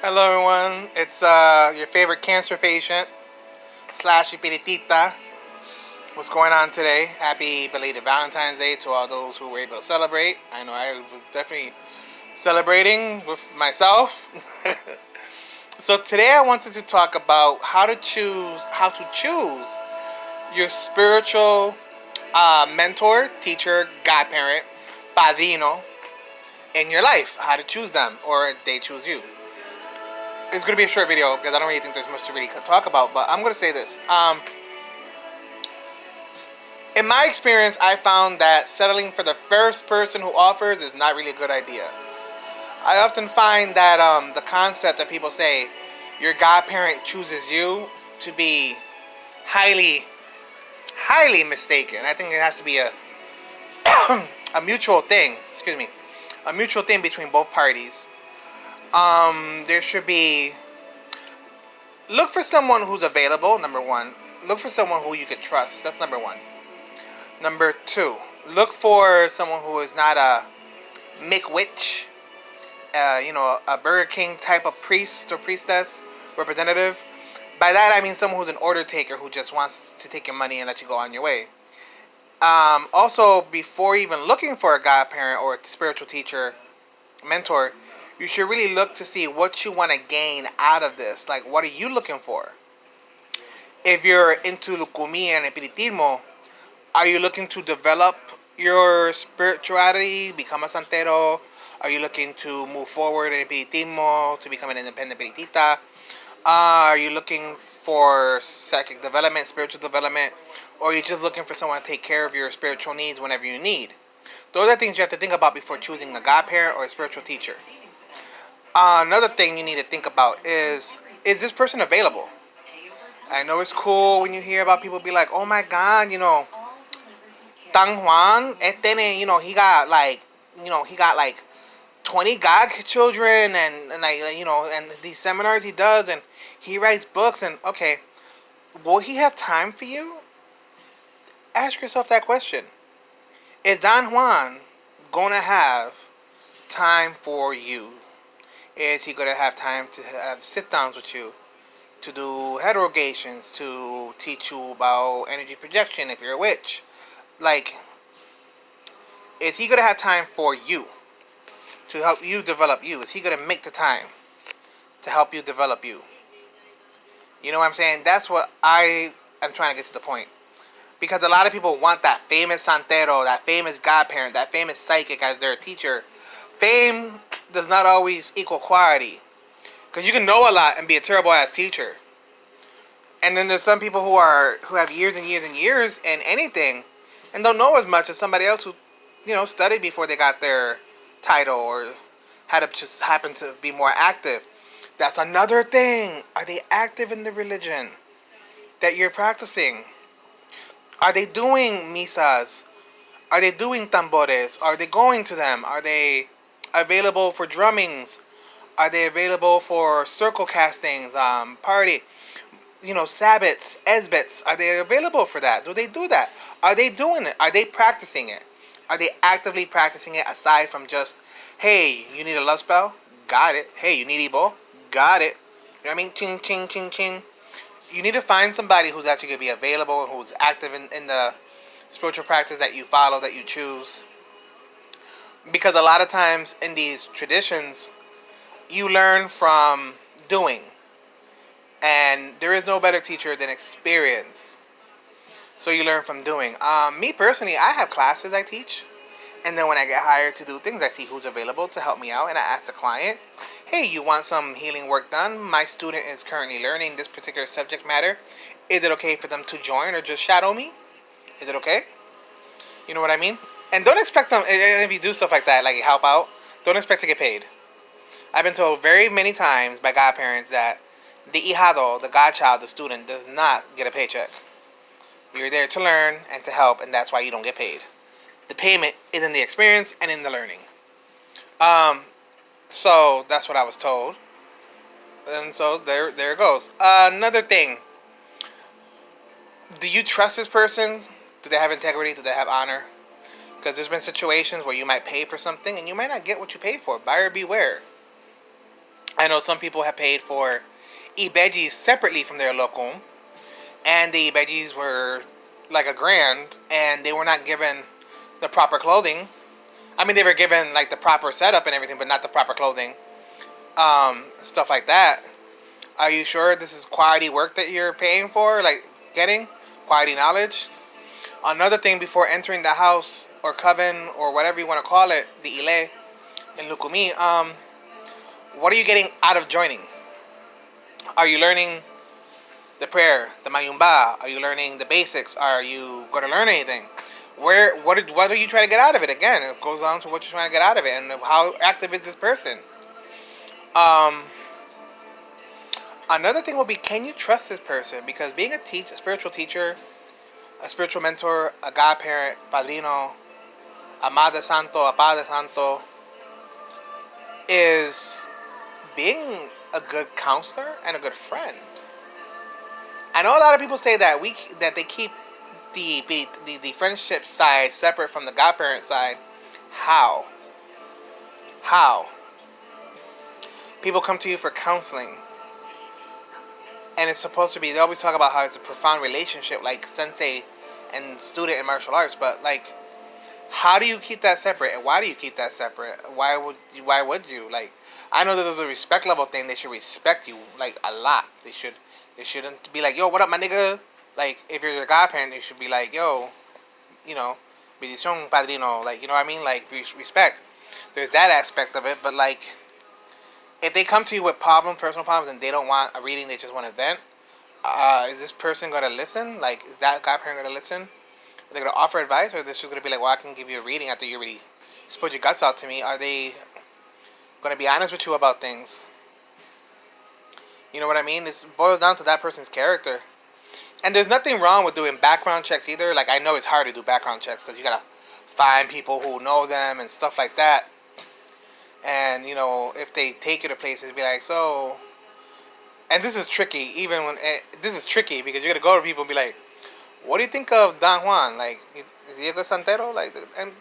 Hello, everyone. It's your favorite cancer patient slash espiritita. What's going on today? Happy belated Valentine's Day to all those who were able to celebrate. I know I was definitely celebrating with myself. So today I wanted to talk about how to choose your spiritual mentor, teacher, godparent, padrino in your life. How to choose them, or they choose you. It's going to be a short video because I don't really think there's much to really talk about, but I'm going to say this. In my experience, I found that settling for the first person who offers is not really a good idea. I often find that the concept that people say your godparent chooses you to be highly, highly mistaken. I think it has to be a mutual thing. Excuse me, a mutual thing between both parties. There should be look for someone who's available. Number one, look for someone who you can trust. That's number one. Number two, look for someone who is not a McWitch, a Burger King type of priest or priestess representative. By that I mean someone who's an order taker who just wants to take your money and let you go on your way. Also, before even looking for a godparent or a spiritual teacher, mentor, you should really look to see what you want to gain out of this. Like, what are you looking for? If you're into lucumia and espiritismo, are you looking to develop your spirituality, become a santero? Are you looking to move forward in espiritismo, to become an independent espiritista? Are you looking for psychic development, spiritual development? Or are you just looking for someone to take care of your spiritual needs whenever you need? Those are things you have to think about before choosing a godparent or a spiritual teacher. Another thing you need to think about is this person available? I know it's cool when you hear about people be like, oh my God, Tan Juan, he got like 20 god children and these seminars he does and he writes books and okay, will he have time for you? Ask yourself that question. Is Don Juan gonna have time for you? Is he gonna have time to have sit downs with you, to do heterogations, to teach you about energy projection if you're a witch? Like, is he gonna have time for you, to help you develop you? Is he gonna make the time to help you develop you? You know what I'm saying? That's what I am trying to get to the point. Because a lot of people want that famous santero, that famous godparent, that famous psychic as their teacher. Fame does not always equal quality. Because you can know a lot and be a terrible ass teacher. And then there's some people who have years and years and years in anything and don't know as much as somebody else who, studied before they got their title or had to just happen to be more active. That's another thing. Are they active in the religion that you're practicing? Are they doing misas? Are they doing tambores? Are they going to them? Are they available for drummings? Are they available for circle castings, party, sabbats, esbats? Are they available for that? Do they do that? Are they doing it? Are they practicing it? Are they actively practicing it aside from just, hey, you need a love spell? Got it. Hey, you need Ebo? Got it. You know what I mean? Ching, ching, ching, ching. You need to find somebody who's actually going to be available and who's active in the spiritual practice that you follow, that you choose. Because a lot of times in these traditions, you learn from doing. And there is no better teacher than experience. So you learn from doing. Me personally, I have classes I teach. And then when I get hired to do things, I see who's available to help me out. And I ask the client, hey, you want some healing work done? My student is currently learning this particular subject matter. Is it okay for them to join or just shadow me? Is it okay? You know what I mean? And don't expect them, and if you do stuff like that, like help out, don't expect to get paid. I've been told very many times by godparents that the hijado, the godchild, the student, does not get a paycheck. You're there to learn and to help, and that's why you don't get paid. The payment is in the experience and in the learning. So that's what I was told. And so there it goes. Another thing. Do you trust this person? Do they have integrity? Do they have honor? Because there's been situations where you might pay for something and you might not get what you paid for. Buyer beware. I know some people have paid for e-veggies separately from their locum, and the veggies were like $1,000, and they were not given the proper clothing. I mean, they were given like the proper setup and everything, but not the proper clothing, stuff like that. Are you sure this is quality work that you're paying for, like getting quality knowledge? Another thing before entering the house or coven or whatever you want to call it, the ile in Lukumi, what are you getting out of joining? Are you learning the prayer, the mayumba? Are you learning the basics? Are you going to learn anything? What are you trying to get out of it? Again, it goes on to what you're trying to get out of it, and how active is this person. Um, Another thing will be, can you trust this person? Because being a spiritual teacher, a spiritual mentor, a godparent, padrino, amada santo, apada santo, is being a good counselor and a good friend. I know a lot of people say that they keep the friendship side separate from the godparent side. How? How? People come to you for counseling, and it's supposed to be. They always talk about how it's a profound relationship, like sensei and student in martial arts. But like, how do you keep that separate, and why do you keep that separate? Why would you like? I know that there's a respect level thing. They should respect you like a lot. They shouldn't be like, yo, what up, my nigga? Like, if you're a godparent, you should be like, yo, you know, bendición padrino, like, you know what I mean? Like, respect. There's that aspect of it, but like, if they come to you with personal problems, and they don't want a reading, they just want to vent, is this person going to listen? Like, is that godparent going to listen? Are they going to offer advice, or is this just going to be like, well, I can give you a reading after you already spilled your guts out to me? Are they going to be honest with you about things? You know what I mean? This boils down to that person's character. And there's nothing wrong with doing background checks either. Like, I know it's hard to do background checks because you got to find people who know them and stuff like that. And, you know, if they take you to places, be like, so... And this is tricky, this is tricky because you're going to go to people and be like, what do you think of Don Juan? Like, is he a good santero? Like, and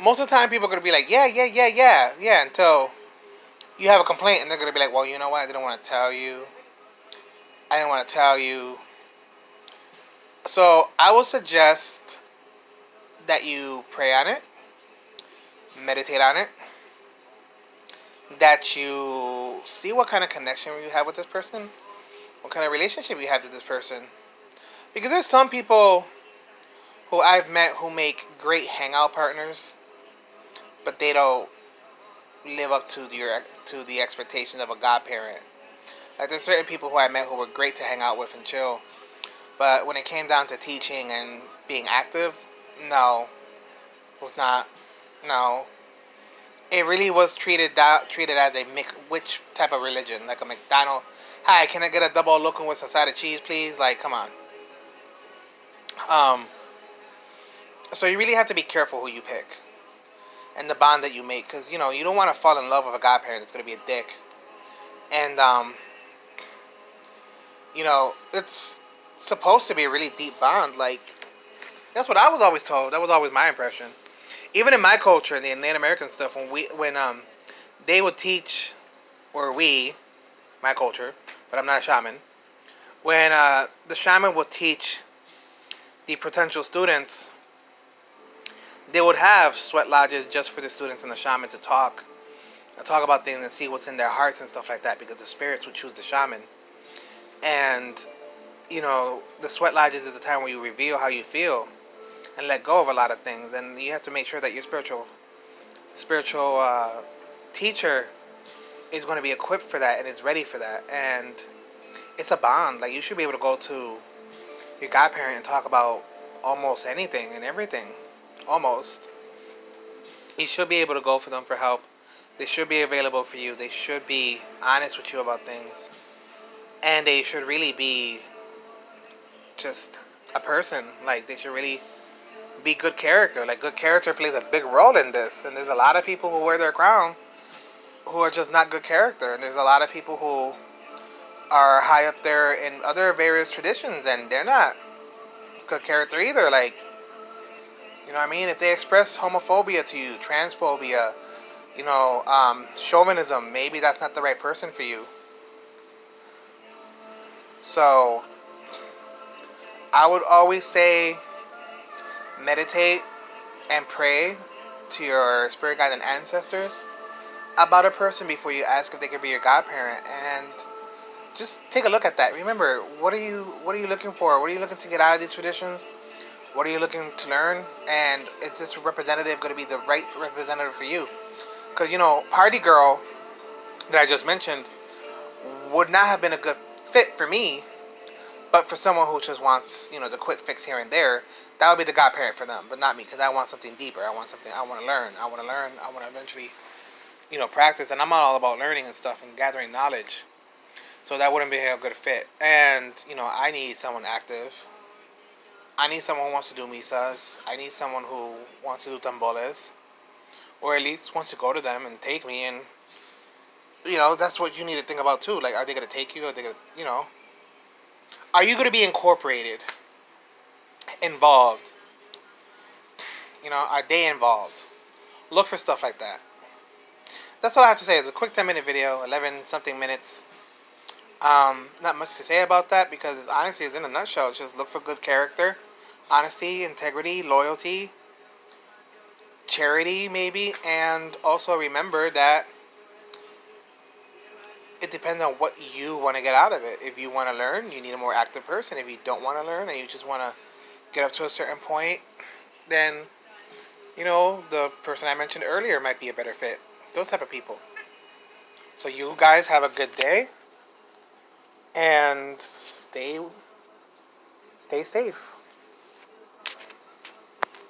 most of the time people are going to be like, yeah, until you have a complaint, and they're going to be like, well, you know what? I didn't want to tell you. So I would suggest that you pray on it, meditate on it, that you see what kind of connection you have with this person, what kind of relationship you have with this person. Because there's some people who I've met who make great hangout partners, but they don't live up to the expectations of a godparent. Like, there's certain people who I met who were great to hang out with and chill, but when it came down to teaching and being active, no, it was not. No, it really was treated as a which type of religion, like a McDonald's. Hi, can I get a double looking with a side of cheese, please? Like, come on. So you really have to be careful who you pick and the bond that you make, because you know you don't want to fall in love with a godparent that's gonna be a dick. And you know, it's supposed to be a really deep bond. Like, that's what I was always told. That was always my impression. Even in my culture, in the Native American stuff, when they would teach, or my culture, but I'm not a shaman. When the shaman would teach the potential students, they would have sweat lodges just for the students and the shaman to talk about things and see what's in their hearts and stuff like that, because the spirits would choose the shaman. And you know, the sweat lodges is the time where you reveal how you feel and let go of a lot of things. And you have to make sure that your spiritual teacher is going to be equipped for that and is ready for that. And it's a bond. Like, you should be able to go to your godparent and talk about almost anything and everything. Almost. You should be able to go for them for help. They should be available for you. They should be honest with you about things. And they should really be just a person. Like, they should really be good character. Like, good character plays a big role in this. And there's a lot of people who wear their crown who are just not good character. And there's a lot of people who are high up there in other various traditions, and they're not good character either. Like, you know what I mean? If they express homophobia to you, transphobia, chauvinism. Maybe that's not the right person for you. So I would always say meditate and pray to your spirit guides and ancestors about a person before you ask if they could be your godparent, and just take a look at that. Remember, what are you looking for? What are you looking to get out of these traditions? What are you looking to learn? And is this representative going to be the right representative for you? Because Party Girl that I just mentioned would not have been a good fit for me, but for someone who just wants the quick fix here and there, that would be the godparent for them, but not me, because I want something deeper. I want something. I want to learn. I want to learn. I want to eventually practice, and I'm all about learning and stuff and gathering knowledge. So that wouldn't be a good fit. And I need someone active. I need someone who wants to do misas. I need someone who wants to do tamboles, or at least wants to go to them and take me. And that's what you need to think about too. Like, are they gonna take you? Are they gonna are you gonna be incorporated, involved? Are they involved? Look for stuff like that. That's all I have to say. It's a quick 10-minute video, 11 something minutes. Not much to say about that, because honestly, it's in a nutshell. Just look for good character, honesty, integrity, loyalty, charity, maybe, and also remember that it depends on what you want to get out of it. If you want to learn, you need a more active person. If you don't want to learn and you just want to get up to a certain point, then the person I mentioned earlier might be a better fit. Those type of people. So you guys have a good day, and stay safe.